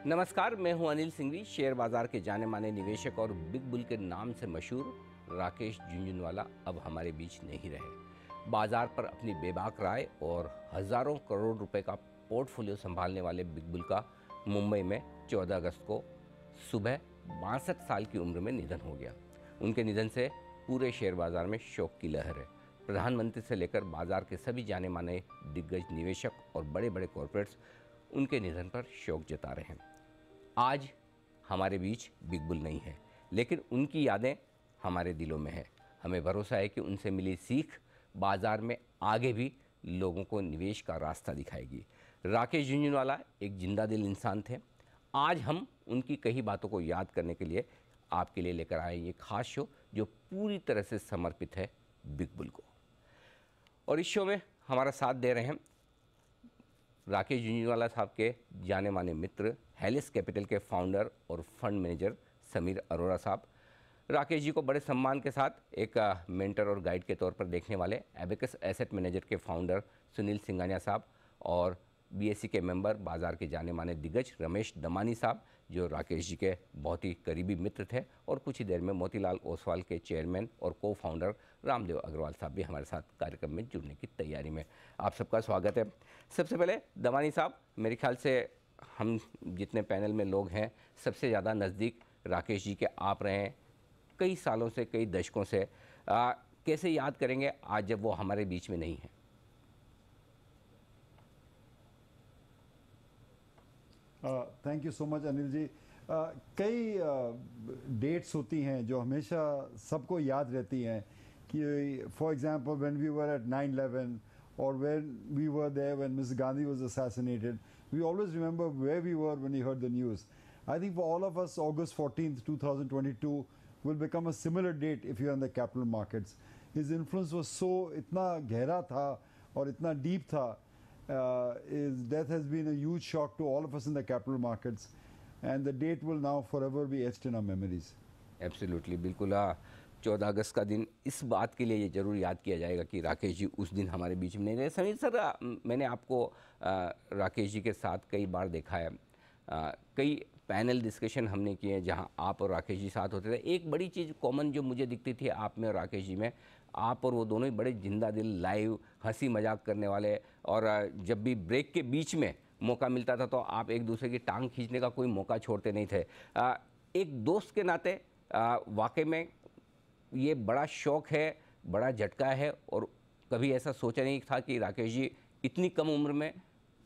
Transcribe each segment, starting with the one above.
नमस्कार, मैं हूं अनिल सिंघवी। शेयर बाजार के जाने माने निवेशक और बिग बुल के नाम से मशहूर राकेश झुनझुनवाला अब हमारे बीच नहीं रहे। बाजार पर अपनी बेबाक राय और हजारों करोड़ रुपए का पोर्टफोलियो संभालने वाले बिग बुल का मुंबई में 14 अगस्त को सुबह 62 साल की उम्र में निधन हो गया। उनके निधन से पूरे शेयर बाजार में शोक की लहर है। प्रधानमंत्री से लेकर बाजार के सभी जाने माने दिग्गज निवेशक और बड़े बड़े कॉरपोरेट्स उनके निधन पर शोक जता रहे हैं। आज हमारे बीच बिग बुल नहीं है, लेकिन उनकी यादें हमारे दिलों में है। हमें भरोसा है कि उनसे मिली सीख बाजार में आगे भी लोगों को निवेश का रास्ता दिखाएगी। राकेश झुनझुनवाला एक जिंदा दिल इंसान थे। आज हम उनकी कई बातों को याद करने के लिए आपके लिए लेकर आए ये खास शो, जो पूरी तरह से समर्पित है बिग बुल को। और इस शो में हमारा साथ दे रहे हैं राकेश झुनझुनवाला साहब के जाने माने मित्र, हेलिस कैपिटल के फाउंडर और फंड मैनेजर समीर अरोड़ा साहब। राकेश जी को बड़े सम्मान के साथ एक मेंटर और गाइड के तौर पर देखने वाले एबेकस एसेट मैनेजर के फाउंडर सुनील सिंघानिया साहब, और बीएससी के मेंबर, बाजार के जाने माने दिग्गज रमेश दमानी साहब, जो राकेश जी के बहुत ही करीबी मित्र थे, और कुछ ही देर में मोतीलाल ओसवाल के चेयरमैन और को फाउंडर रामदेव अग्रवाल साहब भी हमारे साथ कार्यक्रम में जुड़ने की तैयारी में। आप सबका स्वागत है। सबसे पहले दमानी साहब, मेरे ख्याल से हम जितने पैनल में लोग हैं, सबसे ज़्यादा नज़दीक राकेश जी के आप रहे हैं कई सालों से, कई दशकों से। कैसे याद करेंगे आज जब वो हमारे बीच में नहीं है? Thank you so much Anil ji. कई डेट्स होती हैं जो हमेशा सबको याद रहती हैं कि for example when we were at 9/11 और when we were there when Miss Gandhi was assassinated, we always remember where we were when we heard the news. I think for all of us, August 14th 2022 will become a similar date if you're in the capital markets. His influence was so इतना गहरा था और इतना deep था. His death has been a huge shock to all of us in the capital markets, and the date will now forever be etched in our memories. Absolutely, बिल्कुल। 14 अगस्त का दिन इस बात के लिए ये ज़रूर याद किया जाएगा कि राकेश जी उस दिन हमारे बीच में नहीं रहे। समीर सर, मैंने आपको राकेश जी के साथ कई बार देखा है। कई पैनल डिस्कशन हमने किए हैं जहां आप और राकेश जी साथ होते थे। एक बड़ी चीज़ कॉमन जो मुझे दिखती थी आप में और राकेश जी में, आप और वो दोनों ही बड़े जिंदा दिल, लाइव, हंसी मजाक करने वाले, और जब भी ब्रेक के बीच में मौका मिलता था तो आप एक दूसरे की टांग खींचने का कोई मौका छोड़ते नहीं थे। एक दोस्त के नाते वाकई में ये बड़ा शौक है, बड़ा झटका है, और कभी ऐसा सोचा नहीं था कि राकेश जी इतनी कम उम्र में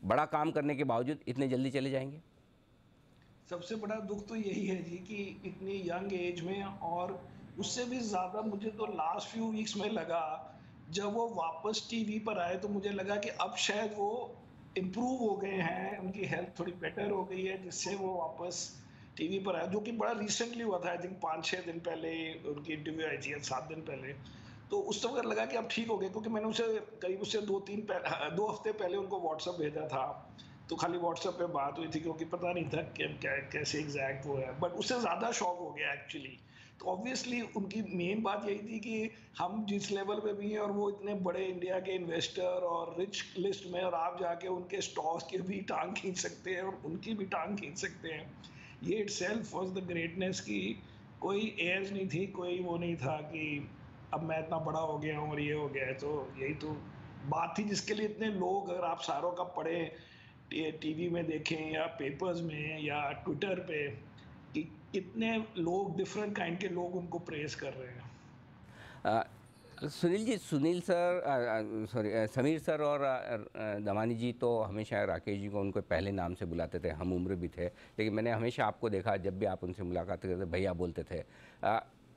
बड़ा काम करने के बावजूद इतने जल्दी चले जाएंगे। सबसे बड़ा दुख तो यही है जी कि इतनी यंग एज में, और उससे भी ज़्यादा मुझे तो लास्ट फ्यू वीक्स में लगा जब वो वापस टीवी पर आए, तो मुझे लगा कि अब शायद वो इम्प्रूव हो गए हैं, उनकी हेल्थ थोड़ी बेटर हो गई है, जिससे वो वापस टीवी पर आए, जो कि बड़ा रिसेंटली हुआ था। आई थिंक 5-6 दिन पहले उनकी इंटरव्यू आई थी, 7 दिन पहले। तो उस समय लगा कि अब ठीक हो गए, क्योंकि मैंने उसे करीब उससे 2 हफ्ते पहले उनको व्हाट्सएप भेजा था, तो खाली व्हाट्सएप पे बात हुई थी, क्योंकि पता नहीं था कि कैसे एग्जैक्ट वो है, बट उससे ज़्यादा शॉक हो गया एक्चुअली। तो ऑब्वियसली उनकी मेन बात यही थी कि हम जिस लेवल पे भी हैं, और वो इतने बड़े इंडिया के इन्वेस्टर और रिच लिस्ट में, और आप जाके उनके स्टॉक्स की भी टांग खींच सकते हैं और उनकी भी टांग खींच सकते हैं। ये इटसेल्फ वाज द ग्रेटनेस की कोई एज नहीं थी, कोई वो नहीं था कि अब मैं इतना बड़ा हो गया हूँ और ये हो गया है। तो यही तो बात थी जिसके लिए इतने लोग, अगर आप सारों का पढ़े, टीवी में देखें या पेपर्स में या ट्विटर पे, कि कितने लोग, डिफरेंट काइंड के लोग उनको प्रेस कर रहे हैं। Sunil ji, Sunil sir, sorry, Sameer sir और दमानी जी तो हमेशा राकेश जी को उनको पहले नाम से बुलाते थे, हम उम्र भी थे, लेकिन मैंने हमेशा आपको देखा जब भी आप उनसे मुलाकात करते थे भैया बोलते थे।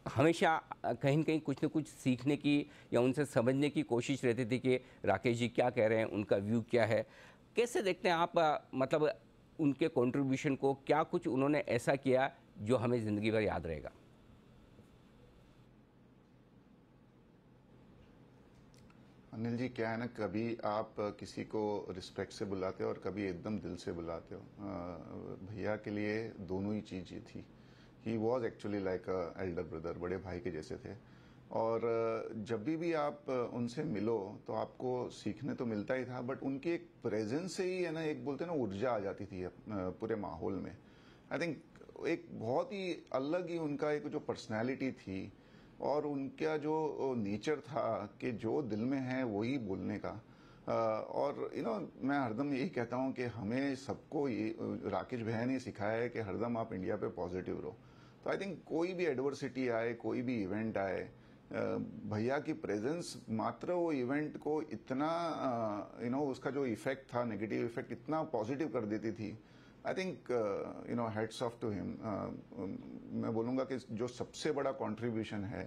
हमेशा कहीं न कहीं कुछ न कुछ सीखने की या उनसे समझने की कोशिश रहती थी कि राकेश जी क्या कह रहे हैं, उनका व्यू क्या है। कैसे देखते हैं आप मतलब उनके कंट्रीब्यूशन को? क्या कुछ उन्होंने ऐसा किया जो हमें ज़िंदगी भर याद रहेगा? अनिल जी, क्या है ना, कभी आप किसी को रिस्पेक्ट से बुलाते हो और कभी एकदम दिल से बुलाते हो। भैया के लिए दोनों ही चीज़ ये थी। He was actually like a elder brother, बड़े भाई के जैसे थे। और जब भी आप उनसे मिलो तो आपको सीखने तो मिलता ही था, बट उनकी एक प्रेजेंस से ही है ना, एक बोलते हैं ना, ऊर्जा आ जाती थी पूरे माहौल में। आई थिंक एक बहुत ही अलग ही उनका एक जो पर्सनैलिटी थी और उनका जो नेचर था कि जो दिल में है वही बोलने का। और मैं हरदम यही कहता हूँ कि हमें सबको ये राकेश भैया ने सिखाया है कि हरदम आप इंडिया पे पॉजिटिव रहो। तो आई थिंक कोई भी एडवर्सिटी आए, कोई भी इवेंट आए, भैया की प्रेजेंस मात्र वो इवेंट को इतना उसका जो इफेक्ट था, नेगेटिव इफेक्ट इतना पॉजिटिव कर देती थी। I think heads off to him. मैं बोलूँगा कि जो सबसे बड़ा कंट्रीब्यूशन है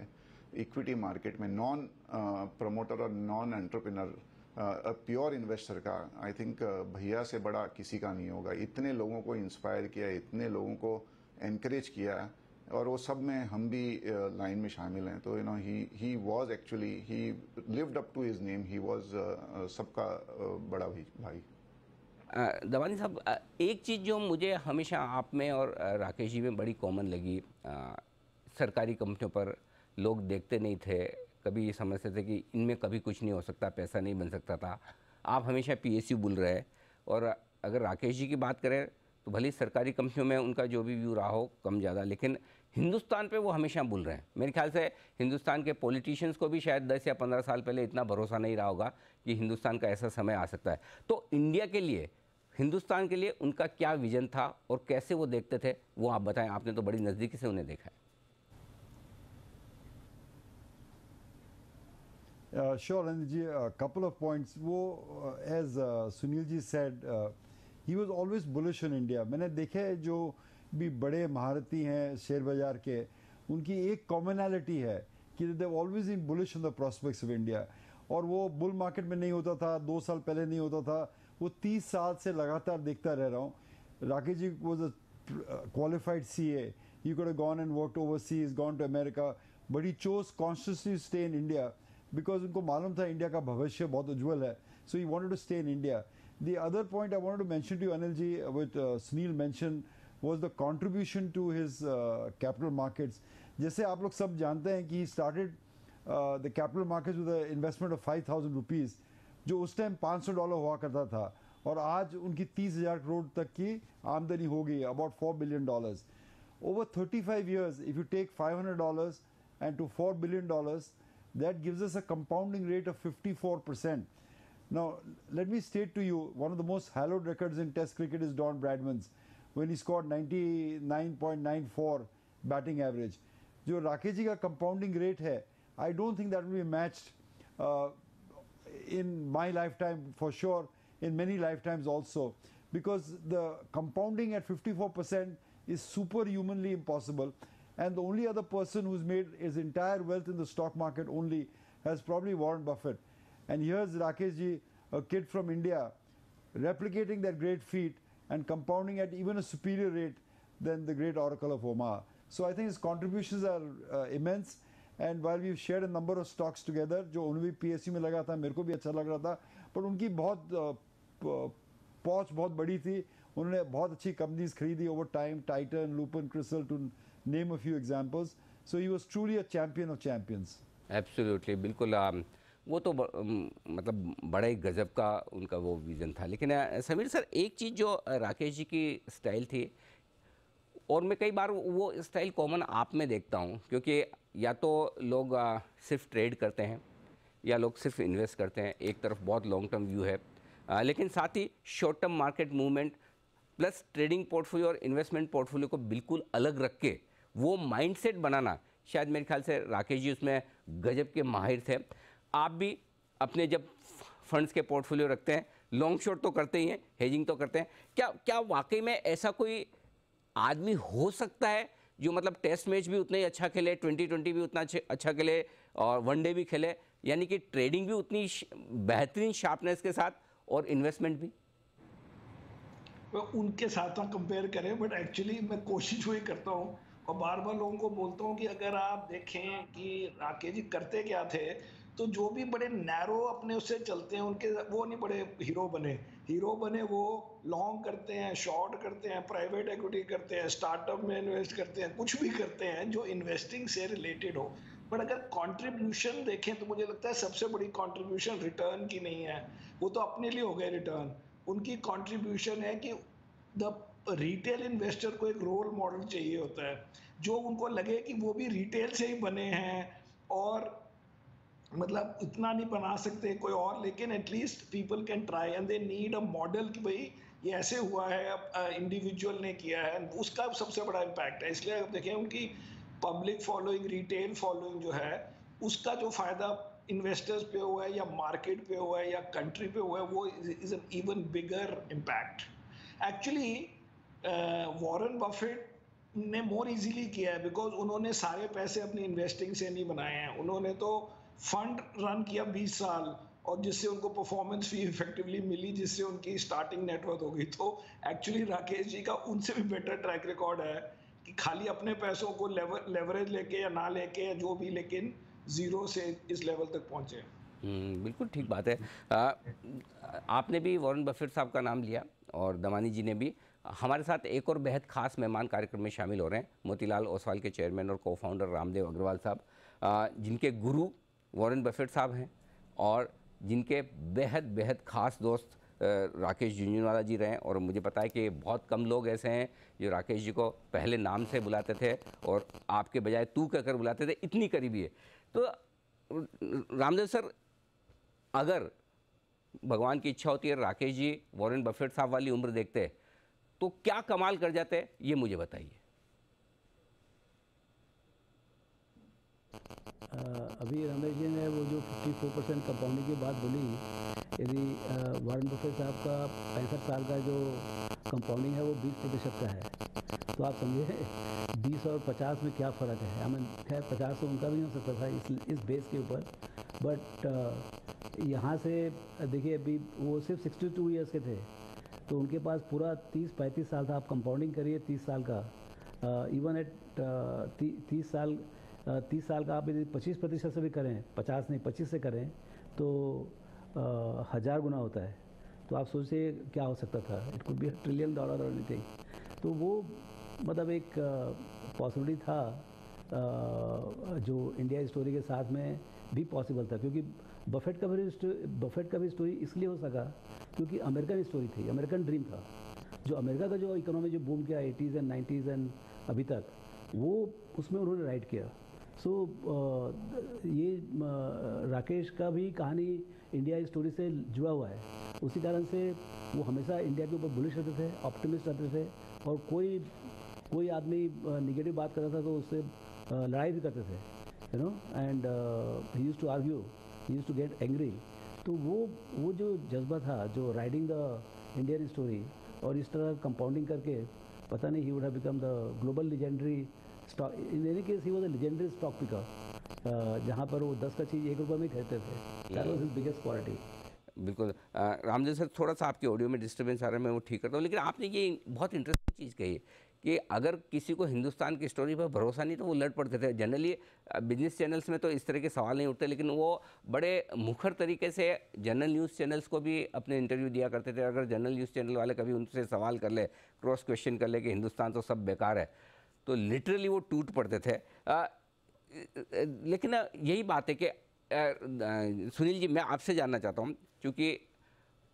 इक्विटी मार्केट में नॉन प्रमोटर और नॉन एंटरप्रेन्योर प्योर इन्वेस्टर का, आई थिंक भैया से बड़ा किसी का नहीं होगा। इतने लोगों को इंस्पायर किया, इतने लोगों को एनकरेज किया, और वो सब में हम भी लाइन में शामिल हैं। तो he was actually he lived up to his name. He was सबका बड़ा भाई। दवानी साहब, एक चीज़ जो मुझे हमेशा आप में और राकेश जी में बड़ी कॉमन लगी, सरकारी कंपनियों पर लोग देखते नहीं थे, कभी समझते थे कि इनमें कभी कुछ नहीं हो सकता, पैसा नहीं बन सकता था। आप हमेशा PSU बोल रहे हैं, और अगर राकेश जी की बात करें तो भले ही सरकारी कंपनियों में उनका जो भी व्यू रहा हो कम ज़्यादा, लेकिन हिंदुस्तान पे वो हमेशा बोल रहे हैं। मेरे ख्याल से हिंदुस्तान के पॉलिटिशियंस को भी शायद 10 या 15 साल पहले इतना भरोसा नहीं रहा होगा कि हिंदुस्तान का ऐसा समय आ सकता है। तो इंडिया के लिए, हिंदुस्तान के लिए उनका क्या विजन था और कैसे वो देखते थे, वो आप बताएं। आपने तो बड़ी नज़दीकी से उन्हें देखा है। Sure, Anil ji, a couple of points. वो as Sunil ji said, he was always bullish on India. मैंने देखे जो भी बड़े महारथी हैं शेयर बाजार के, उनकी एक कॉमनैलिटी है कि they've always been bullish on the prospects of India. और वो बुल मार्केट में नहीं होता था, 2 साल पहले नहीं होता था, वो 30 साल से लगातार देखता रह रहा हूँ। Rakesh ji was a qualified CA. He could have gone and worked overseas, gone to America, but he chose consciously to stay in India. Because उनको मालूम था इंडिया का भविष्य बहुत उज्जवल है, so he wanted to stay in India. The other point I wanted to mention to you, Anil ji, what Sunil mentioned was the contribution to his capital markets. जैसे आप लोग सब जानते हैं कि he started the capital markets with an investment of 5,000 rupees, जो उस time $500 हुआ करता था, और आज उनकी 30,000 करोड़ तक की आमदनी हो गई, about $4 billion. Over 35 years, if you take $500 and to $4 billion, that gives us a compounding rate of 54%. Now, let me state to you, one of the most hallowed records in Test cricket is Don Bradman's, when he scored 99.94 batting average. जो राकेश जी का compounding rate है, I don't think that will be matched in my lifetime for sure, in many lifetimes also, because the compounding at 54% is superhumanly impossible. And the only other person who's made his entire wealth in the stock market only has probably Warren Buffett. And here's Rakesh ji, a kid from India, replicating that great feat and compounding at even a superior rate than the great Oracle of Omaha. So I think his contributions are immense. And while we've shared a number of stocks together, जो उन्हें भी PSU में लगा था, मेरे को भी अच्छा लग रहा था, पर उनकी बहुत पहुंच बहुत बड़ी थी, उन्होंने बहुत अच्छी कंपनीज खरीदी over time, Titan, Lupin, Crystal, to name a few examples. So he was truly a champion of champions. Absolutely, बिल्कुल। वो तो मतलब बड़ा ही गजब का उनका वो विज़न था। लेकिन समीर सर, एक चीज़ जो राकेश जी की स्टाइल थी, और मैं कई बार वो स्टाइल कॉमन आप में देखता हूँ, क्योंकि या तो लोग सिर्फ ट्रेड करते हैं या लोग सिर्फ इन्वेस्ट करते हैं, एक तरफ बहुत लॉन्ग टर्म व्यू है, लेकिन साथ ही short term market movement plus trading portfolio और इन्वेस्टमेंट पोर्टफोलियो को बिल्कुल अलग रख के वो माइंडसेट बनाना, शायद मेरे ख्याल से राकेश जी उसमें गजब के माहिर थे। आप भी अपने जब फंड्स के पोर्टफोलियो रखते हैं, लॉन्ग शॉर्ट तो करते ही हैं, हेजिंग तो करते हैं, क्या वाकई में ऐसा कोई आदमी हो सकता है जो मतलब टेस्ट मैच भी उतना ही अच्छा खेले, 2020 भी उतना अच्छा खेले और वनडे भी खेले, यानी कि ट्रेडिंग भी उतनी बेहतरीन शार्पनेस के साथ और इन्वेस्टमेंट भी? उनके साथ हम कंपेयर करें, बट एक्चुअली मैं कोशिश वही करता हूँ और बार बार लोगों को बोलता हूँ कि अगर आप देखें कि राकेश जी करते क्या थे, तो जो भी बड़े नैरो अपने उससे चलते हैं उनके, वो नहीं बड़े हीरो बने, वो लॉन्ग करते हैं, शॉर्ट करते हैं, प्राइवेट इक्विटी करते हैं, स्टार्टअप में इन्वेस्ट करते हैं, कुछ भी करते हैं जो इन्वेस्टिंग से रिलेटेड हो। बट अगर कंट्रीब्यूशन देखें तो मुझे लगता है सबसे बड़ी कंट्रीब्यूशन रिटर्न की नहीं है, वो तो अपने लिए हो गए रिटर्न। उनकी कंट्रीब्यूशन है कि द रिटेल इन्वेस्टर को एक रोल मॉडल चाहिए होता है, जो उनको लगे कि वो भी रिटेल से ही बने हैं, और मतलब इतना नहीं बना सकते कोई और, लेकिन at least people can try and they need a model कि भाई ये ऐसे हुआ है, अब इंडिविजुअल ने किया है, उसका सबसे बड़ा इम्पैक्ट है। इसलिए आप देखें उनकी पब्लिक फॉलोइंग, रिटेल फॉलोइंग जो है, उसका जो फायदा इन्वेस्टर्स पे हुआ है या मार्केट पे हुआ है या कंट्री पे हुआ है, वो is an even bigger impact. Actually Warren Buffett ने मोर इजीली किया है, बिकॉज उन्होंने सारे पैसे अपनी इन्वेस्टिंग से नहीं बनाए हैं, उन्होंने तो फंड रन किया 20 साल, और जिससे उनको परफॉर्मेंस फी इफेक्टिवली मिली, जिससे उनकी स्टार्टिंग नेटवर्थ हो गई। तो एक्चुअली राकेश जी का उनसे भी बेटर ट्रैक रिकॉर्ड है कि खाली अपने पैसों को लेवरेज लेके या ना लेके या जो भी, लेकिन जीरो से इस लेवल तक पहुंचे। बिल्कुल ठीक बात है। आपने भी वॉरेन बफेट साहब का नाम लिया और दमानी जी ने भी। हमारे साथ एक और बेहद खास मेहमान कार्यक्रम में शामिल हो रहे हैं, मोतीलाल ओसवाल के चेयरमैन और को फाउंडर रामदेव अग्रवाल साहब, जिनके गुरु वॉरेन बफेट साहब हैं और जिनके बेहद बेहद खास दोस्त राकेश झुंझुनवाला जी रहे हैं। और मुझे पता है कि बहुत कम लोग ऐसे हैं जो राकेश जी को पहले नाम से बुलाते थे और आपके बजाय तू कहकर बुलाते थे, इतनी करीबी है। तो रामदेव सर, अगर भगवान की इच्छा होती है राकेश जी वॉरेन बफेट साहब वाली उम्र देखते हैं तो क्या कमाल कर जाते हैं, ये मुझे बताइए। अभी रमेश जी ने वो जो 54% कंपाउंडिंग की बात बोली, यदि वॉरेन बफेट साहब का 65 साल का जो कंपाउंडिंग है वो 20% का है, तो आप समझिए 20 और 50 में क्या फ़र्क है। आई मीन खैर 50 तो उनका भी हो सकता था इस बेस के ऊपर, बट यहाँ से देखिए अभी वो सिर्फ 62 ईयर्स के थे, तो उनके पास पूरा 30-35 साल था। आप कंपाउंडिंग करिए 30 साल का, इवन एट 30 साल का आप यदि 25% से भी करें, 50 नहीं 25 से करें, तो 1000 गुना होता है। तो आप सोचिए क्या हो सकता था, इट कुड बी $1 ट्रिलियन और एनीथिंग। तो वो मतलब एक पॉसिबिलिटी था जो इंडिया स्टोरी के साथ में भी पॉसिबल था, क्योंकि बफेट का भी स्टोरी इसलिए हो सका क्योंकि अमेरिकन स्टोरी थी, अमेरिकन ड्रीम था। जो अमेरिका का जो इकोनॉमी जो बूम किया 80s एंड 90s एंड अभी तक, वो उसमें उन्होंने राइट किया। सो ये राकेश का भी कहानी इंडिया स्टोरी से जुड़ा हुआ है। उसी कारण से वो हमेशा इंडिया के ऊपर बुलिश रहते थे, ऑप्टिमिस्ट रहते थे, और कोई आदमी निगेटिव बात करता था तो उससे लड़ाई भी करते थे, you know, and he used to argue, he used to get angry. तो वो जो जज्बा था, जो राइडिंग द इंडियन स्टोरी, और इस तरह कंपाउंडिंग करके, पता नहीं, he would have become the global legendary stock. In any case he was a legendary stock picker, जहाँ पर वो 10 का चीज़ 1 रुपये में खरीदते थे। That was his biggest quality. बिल्कुल। रामदेव सर, थोड़ा सा आपके ऑडियो में डिस्टर्बेंस आ रहा है, मैं वो ठीक करता हूँ। लेकिन आपने ये बहुत इंटरेस्टिंग चीज़ कही कि अगर किसी को हिंदुस्तान की स्टोरी पर भरोसा नहीं तो वो लड़ पड़ते थे। जनरली बिजनेस चैनल्स में तो इस तरह के सवाल नहीं उठते, लेकिन वो बड़े मुखर तरीके से जनरल न्यूज़ चैनल्स को भी अपने इंटरव्यू दिया करते थे। अगर जनरल न्यूज़ चैनल वाले कभी उनसे सवाल कर ले, क्रॉस क्वेश्चन कर ले कि हिंदुस्तान तो सब बेकार है, तो लिटरली वो टूट पड़ते थे। लेकिन यही बात है कि सुनील जी, मैं आपसे जानना चाहता हूँ, क्योंकि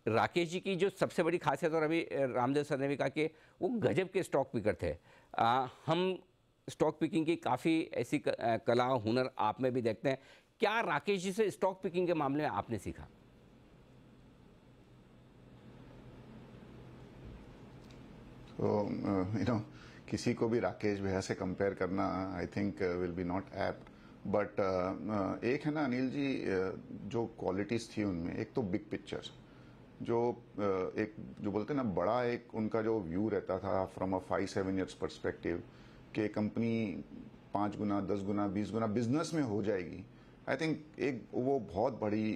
राकेश जी की जो सबसे बड़ी खासियत, और अभी रामदेव सर ने भी कहा कि वो गजब के स्टॉक पिकर थे। हम स्टॉक पिकिंग की काफ़ी ऐसी कला हुनर आप में भी देखते हैं। क्या राकेश जी से स्टॉक पिकिंग के मामले में आपने सीखा? तो किसी को भी राकेश भैया से कंपेयर करना I think will be not apt, but एक है ना अनिल जी, जो क्वालिटीज थी उनमें, एक तो बिग पिक्चर, जो बोलते हैं ना, बड़ा एक उनका जो व्यू रहता था फ्रॉम अ 5-7 ईयर्स पर्सपेक्टिव, कि कंपनी 5 गुना 10 गुना 20 गुना बिजनेस में हो जाएगी। आई थिंक एक वो बहुत बड़ी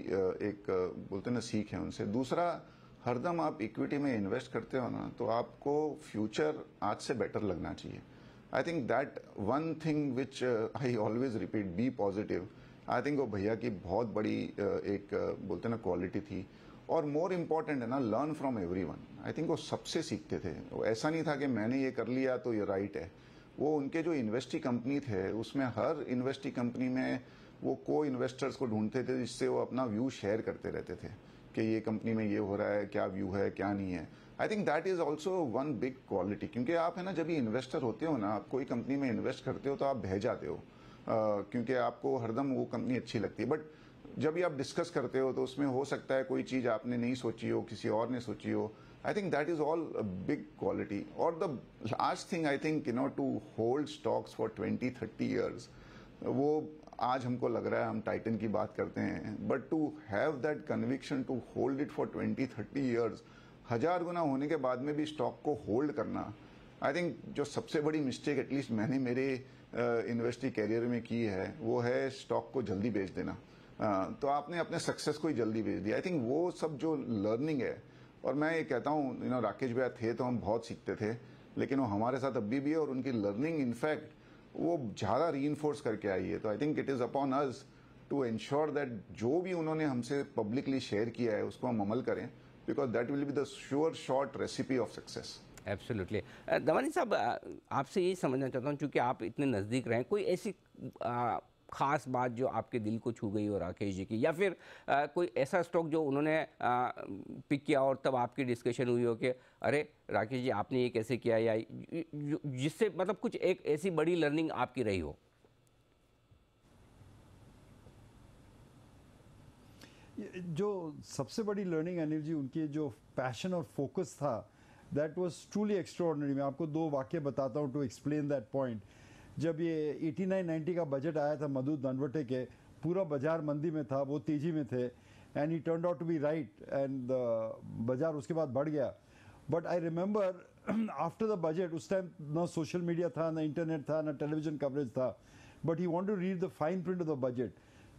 एक बोलते हैं ना सीख है उनसे। दूसरा, हरदम आप इक्विटी में इन्वेस्ट करते हो ना, तो आपको फ्यूचर आज से बेटर लगना चाहिए। I think that one thing which I always repeat, be positive. I think वो भैया की बहुत बड़ी एक बोलते हैं ना क्वालिटी थी। और मोर इम्पोर्टेंट है ना, learn from everyone. I think वो सबसे सीखते थे। वो ऐसा नहीं था कि मैंने ये कर लिया तो ये राइट है। वो उनके जो इन्वेस्टी कंपनी थे, उसमें हर इन्वेस्टी कंपनी में वो को इन्वेस्टर्स को ढूंढते थे, जिससे वो अपना व्यू शेयर करते रहते थे कि ये कंपनी में ये हो रहा है, क्या व्यू है क्या नहीं है। आई think that is also one big quality, क्योंकि आप है ना जब भी इन्वेस्टर होते हो ना, आप कोई कंपनी में इन्वेस्ट करते हो तो आप बह जाते हो, क्योंकि आपको हरदम वो कंपनी अच्छी लगती है, बट जब भी आप डिस्कस करते हो तो उसमें हो सकता है कोई चीज आपने नहीं सोची हो, किसी और ने सोची हो. I think that is all a big quality. Or the last thing I think, to hold stocks for 20-30 years, वो आज हमको लग रहा है हम टाइटन की बात करते हैं, but to have that conviction to hold it for 20-30 years, 1000 गुना होने के बाद में भी स्टॉक को होल्ड करना, आई थिंक जो सबसे बड़ी मिस्टेक एटलीस्ट मैंने मेरे इन्वेस्टिंग कैरियर में की है वो है स्टॉक को जल्दी बेच देना. तो आपने अपने सक्सेस को ही जल्दी बेच दिया. आई थिंक वो सब जो लर्निंग है, और मैं ये कहता हूँ राकेश भैया थे तो हम बहुत सीखते थे, लेकिन वो हमारे साथ अभी भी है और उनकी लर्निंग इनफैक्ट वो ज़्यादा रीइंफोर्स करके आई है. तो I think it is upon us to ensure that जो भी उन्होंने हमसे पब्लिकली शेयर किया है उसको हम अमल करें, because that will be the sure short recipe of success. Absolutely. Damani साहब, आपसे यही समझना चाहता हूँ, क्योंकि आप इतने नज़दीक रहे, कोई ऐसी खास बात जो आपके दिल को छू गई हो राकेश जी की, या फिर कोई ऐसा स्टॉक जो उन्होंने पिक किया और तब आपकी डिस्कशन हुई हो कि अरे राकेश जी आपने ये कैसे किया, या जिससे मतलब कुछ एक ऐसी बड़ी लर्निंग आपकी रही हो? जो सबसे बड़ी लर्निंग अनिल जी, उनकी जो पैशन और फोकस था, दैट वाज ट्रूली एक्स्ट्राऑर्डिनरी. मैं आपको 2 वाक्य बताता हूँ टू एक्सप्लेन दैट पॉइंट. जब ये 89-90 का बजट आया था मधु दनवटे के, पूरा बाजार मंदी में था, वो तेजी में थे, and he turned out to be right, and बाजार उसके बाद बढ़ गया. But I remember after the budget, उस टाइम ना सोशल मीडिया था, ना इंटरनेट था, ना टेलीविजन कवरेज था, but he wanted to read the fine print of the budget.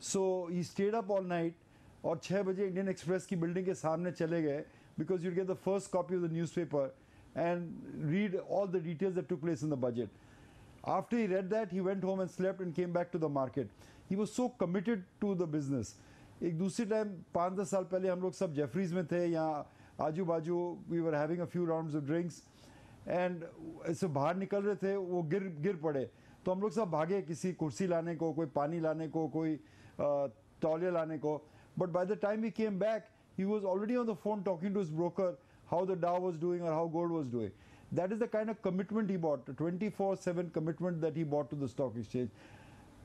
So he stayed up all night और 6 बजे इंडियन एक्सप्रेस की बिल्डिंग के सामने चले गए, because you get the first copy of the newspaper and read all the details that took place in the budget. After he read that, he went home and slept and came back to the market. He was so committed to the business. एक दूसरी time 5-10 साल पहले हम लोग सब Jefferies में थे, यहाँ आजू बाजू we were having a few rounds of drinks, and ऐसे बाहर निकल रहे थे, वो गिर पड़े, तो हम लोग सब भागे किसी कुर्सी लाने को, कोई पानी लाने को, कोई तौलिया लाने को. But by the time he came back, he was already on the phone talking to his broker how the Dow was doing or how gold was doing. That is the kind of commitment he bought, 24/7 commitment that he bought to the stock exchange.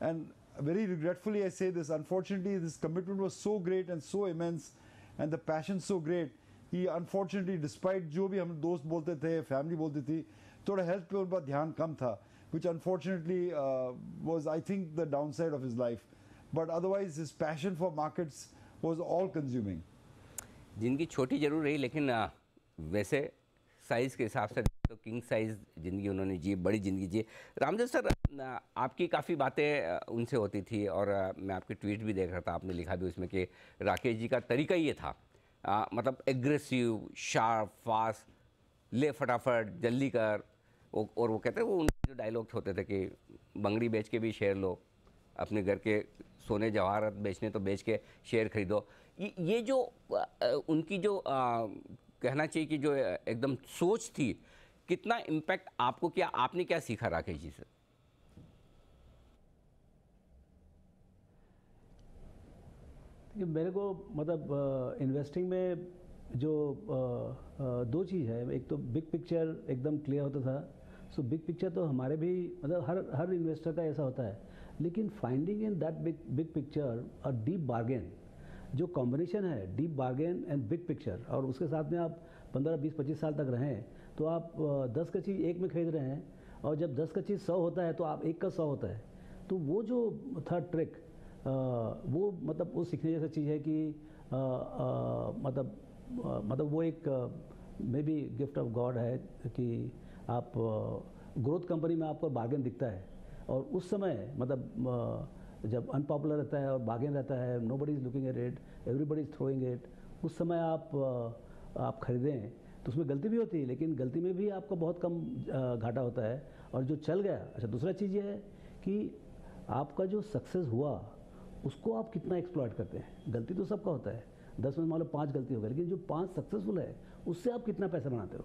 And very regretfully I say this, unfortunately this commitment was so great and so immense, and the passion so great, he unfortunately, despite जो भी हम दोस्त बोलते थे, family बोलती थी, थोड़ा health पे उनका ध्यान कम था, which unfortunately was I think the downside of his life. But otherwise his passion for markets was all consuming. जिंदगी छोटी जरूर रही, लेकिन वैसे साइज़ के हिसाब से तो किंग साइज़ ज़िंदगी उन्होंने जी, बड़ी ज़िंदगी जी. रामदेव सर, आपकी काफ़ी बातें उनसे होती थी, और मैं आपके ट्वीट भी देख रहा था, आपने लिखा भी उसमें कि राकेश जी का तरीका ये था, मतलब एग्रेसिव, शार्प, फास्ट, ले फटाफट, जल्दी कर. और वो कहते हैं, वो उनके जो डायलॉग्स होते थे कि बंगड़ी बेच के भी शेयर लो, अपने घर के सोने जवाहरात बेचने तो बेच के शेयर खरीदो. ये जो उनकी जो कहना चाहिए कि जो एकदम सोच थी, कितना इम्पैक्ट आपको किया, आपने क्या सीखा राकेश जी से? मेरे को मतलब इन्वेस्टिंग में जो 2 चीज़ है, एक तो बिग पिक्चर एकदम क्लियर होता था. सो बिग पिक्चर तो हमारे भी मतलब हर इन्वेस्टर का ऐसा होता है, लेकिन finding in that big picture a deep bargain, जो कॉम्बिनेशन है deep bargain and big picture, और उसके साथ में आप 15, 20, 25 साल तक रहें, तो आप 10 का चीज़ 1 में खरीद रहे हैं, और जब 10 का चीज़ 100 होता है तो आप 1 का 100 होता है. तो वो जो था ट्रिक, वो मतलब वो सीखने जैसा चीज़ है कि मतलब वो एक may be gift of God है कि आप ग्रोथ कंपनी में आपको बार्गेन दिखता है, और उस समय मतलब जब अनपॉपुलर रहता है और बार्गेन रहता है, nobody is looking at it, everybody is throwing it, उस समय आप खरीदें तो उसमें गलती भी होती है, लेकिन गलती में भी आपका बहुत कम घाटा होता है, और जो चल गया. अच्छा, दूसरा चीज़ ये है कि आपका जो सक्सेस हुआ उसको आप कितना एक्सप्लॉइट करते हैं. गलती तो सबका होता है, 10 में मान लो 5 गलती हो गई, लेकिन जो 5 सक्सेसफुल है उससे आप कितना पैसा बनाते हो,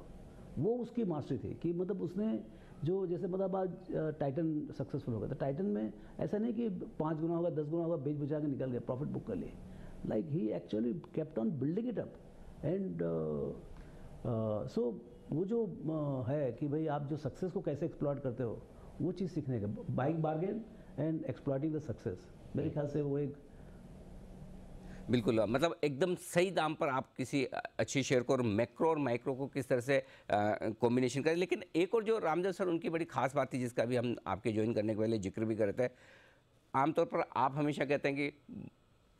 वो उसकी मास्टरी थी. कि मतलब उसने जो जैसे मतलब आज टाइटन सक्सेसफुल हो गया, तो टाइटन में ऐसा नहीं कि 5 गुना होगा, 10 गुना होगा, बेच बचा के निकल गया, प्रॉफिट बुक कर लिए. Like he actually kept on building it up, and so वो जो है कि भाई आप जो सक्सेस को कैसे एक्सप्लॉइट करते हो, वो चीज़ सीखने का, buying bargain and exploiting the success, मेरे ख्याल से वो एक बिल्कुल, मतलब एकदम सही दाम पर आप किसी अच्छी शेयर को और मैक्रो और माइक्रो को किस तरह से कॉम्बिनेशन करें। लेकिन एक और जो रामदेव सर उनकी बड़ी खास बात थी, जिसका भी हम आपके ज्वाइन करने के पहले जिक्र भी करते हैं, आमतौर पर आप हमेशा कहते हैं कि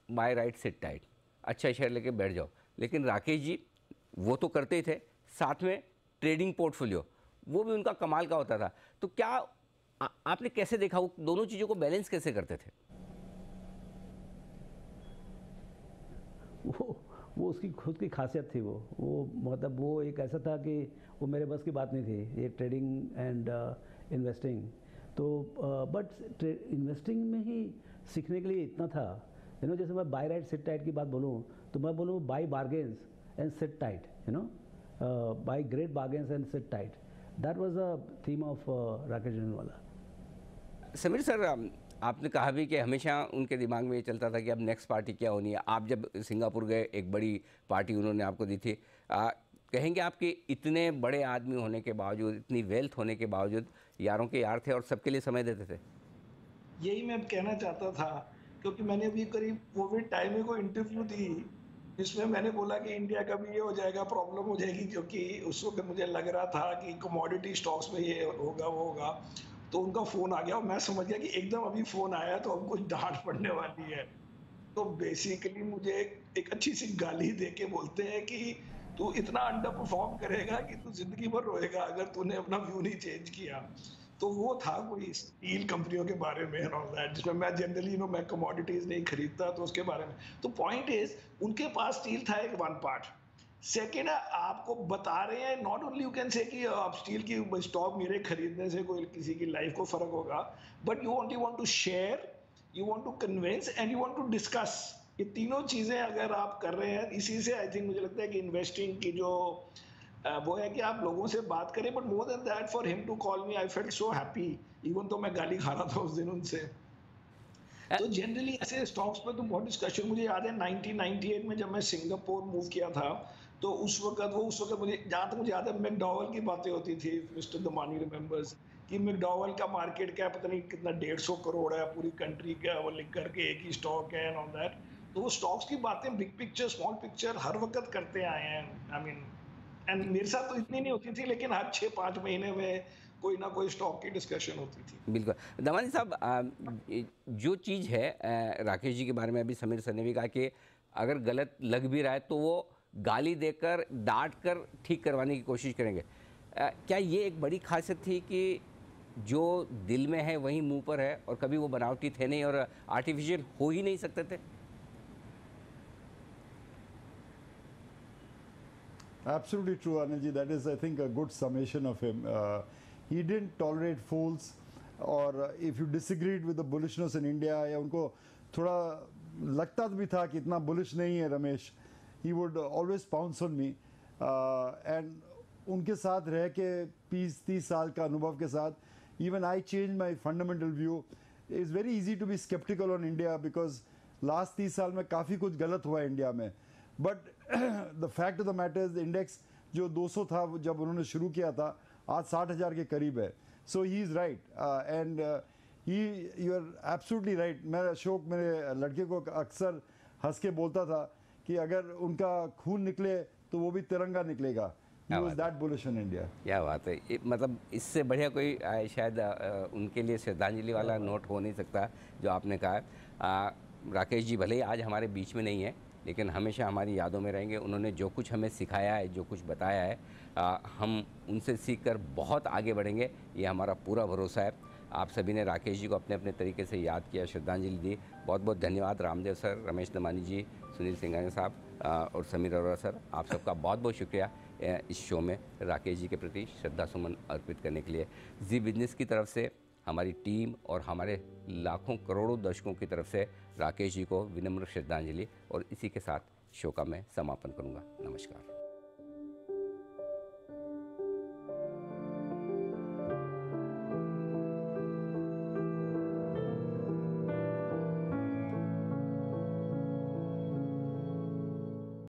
बाय राइट सिट टाइट, अच्छा शेयर लेके बैठ जाओ। लेकिन राकेश जी वो तो करते ही थे, साथ में ट्रेडिंग पोर्टफोलियो वो भी उनका कमाल का होता था। तो क्या आपने कैसे देखा, वो दोनों चीज़ों को बैलेंस कैसे करते थे? वो उसकी खुद की खासियत थी। वो मतलब वो एक ऐसा था कि वो मेरे बस की बात नहीं थी, ये ट्रेडिंग एंड इन्वेस्टिंग। तो बट इन्वेस्टिंग में ही सीखने के लिए इतना था, जैसे मैं बाय राइट सिट टाइट की बात बोलूँ तो मैं बोलूँ buy bargains and sit tight, buy great bargains and sit tight. That was the theme of Rakesh Jhunjhunwala. Sameer sir, आपने कहा भी कि हमेशा उनके दिमाग में ये चलता था कि अब नेक्स्ट पार्टी क्या होनी है। आप जब सिंगापुर गए, एक बड़ी पार्टी उन्होंने आपको दी थी। कहेंगे आपके इतने बड़े आदमी होने के बावजूद, इतनी वेल्थ होने के बावजूद, यारों के यार थे और सबके लिए समय देते थे। यही मैं कहना चाहता था, क्योंकि मैंने अभी करीब कोविड टाइम में कोई इंटरव्यू दी जिसमें मैंने बोला कि इंडिया का भी ये हो जाएगा, प्रॉब्लम हो जाएगी, क्योंकि उस वक्त मुझे लग रहा था कि कमोडिटी स्टॉक्स में ये होगा वो होगा। तो उनका फ़ोन आ गया और मैं समझ गया कि एकदम अभी फ़ोन आया तो अब कुछ डांट पड़ने वाली है। तो बेसिकली मुझे एक अच्छी सी गाली दे के बोलते हैं कि तू इतना अंडर परफॉर्म करेगा कि तू जिंदगी भर रोएगा अगर तूने अपना व्यू नहीं चेंज किया। तो वो था कोई स्टील कंपनियों के बारे में एंड ऑल दैट, जिसमें मैं जनरली मैं कमोडिटीज नहीं खरीदता, तो उसके बारे में। तो पॉइंट इज, उनके पास स्टील था एक वन पार्ट। सेकेंड, आपको बता रहे हैं, not only you can say कि आप स्टील की स्टॉक मेरे खरीदने से कोई किसी की लाइफ को फर्क होगा, but you want to share, you want to convince and you want to discuss. ये तीनों चीजें अगर आप कर रहे हैं, इसी से आई थिंक मुझे लगता है कि इन्वेस्टिंग की जो वो है कि आप लोगों से बात करें। But more than that, for him to call me, I felt so happy, even तो मैं गाली खा रहा था उस दिन उनसे। तो जनरली ऐसे स्टॉक्स पे तो बहुत डिस्कशन। मुझे याद है 1998 में जब मैं सिंगापुर मूव किया था, तो उस वक्त मुझे, जहाँ तक मुझे याद है, मैकडॉवेल की बातें होती थी, मिस्टर दमानी रिमेंबर्स, कि मैकडॉवेल का मार्केट कैप पता नहीं कितना 150 करोड़ है पूरी कंट्री का, वो लिख करके एक ही स्टॉक है एंड ऑल दैट। तो वो स्टॉक्स की बातें, बिग पिक्चर स्मॉल पिक्चर, हर वक्त करते आए हैं। आई मीन, एंड मेरे साथ तो इतनी नहीं होती थी, लेकिन हर 6-5 महीने में कोई ना कोई स्टॉक की डिस्कशन होती थी। बिल्कुल दमानी साहब, जो चीज़ है राकेश जी के बारे में अभी समीर सर ने भी कहा कि अगर गलत लग भी रहा है तो वो गाली देकर, डांट कर ठीक करवाने की कोशिश करेंगे। क्या ये एक बड़ी खासियत थी कि जो दिल में है वही मुंह पर है, और कभी वो बनावटी थे नहीं और आर्टिफिशियल हो ही नहीं सकते थे? Absolutely true, Anil. That is, I think, a good summation of him. He didn't tolerate fools, or if you disagreed with the bullishness in India, या उनको थोड़ा लगता भी था कि इतना bullish नहीं है Ramesh, he would always pounce on me. And उनके साथ रह के 20-30 साल का अनुभव के साथ, even I changed my fundamental view. It's very easy to be skeptical on India because last 30 साल में काफ़ी कुछ गलत हुआ है इंडिया में. But the fact of the matter is, index जो 200 था जब उन्होंने शुरू किया था, आज 60,000 के करीब है. So he is right and you are absolutely right. मैं अशोक, मेरे लड़के को अक्सर हंस के बोलता था कि अगर उनका खून निकले तो वो भी तिरंगा निकलेगा. He was that bullish on India. क्या बात है, मतलब इससे बढ़िया कोई शायद उनके लिए श्रद्धांजलि वाला नोट हो नहीं सकता जो आपने कहा। राकेश जी भले ही आज हमारे बीच में नहीं है, लेकिन हमेशा हमारी यादों में रहेंगे। उन्होंने जो कुछ हमें सिखाया है, जो कुछ बताया है, हम उनसे सीखकर बहुत आगे बढ़ेंगे, ये हमारा पूरा भरोसा है। आप सभी ने राकेश जी को अपने अपने तरीके से याद किया, श्रद्धांजलि दी। बहुत बहुत धन्यवाद रामदेव सर, रमेश दमानी जी, सुनील सिंघानिया साहब और समीर अरोड़ा सर, आप सबका बहुत बहुत शुक्रिया इस शो में राकेश जी के प्रति श्रद्धा सुमन अर्पित करने के लिए। जी बिजनेस की तरफ से, हमारी टीम और हमारे लाखों करोड़ों दर्शकों की तरफ से राकेश जी को विनम्र श्रद्धांजलि, और इसी के साथ शो का मैं समापन करूंगा। नमस्कार।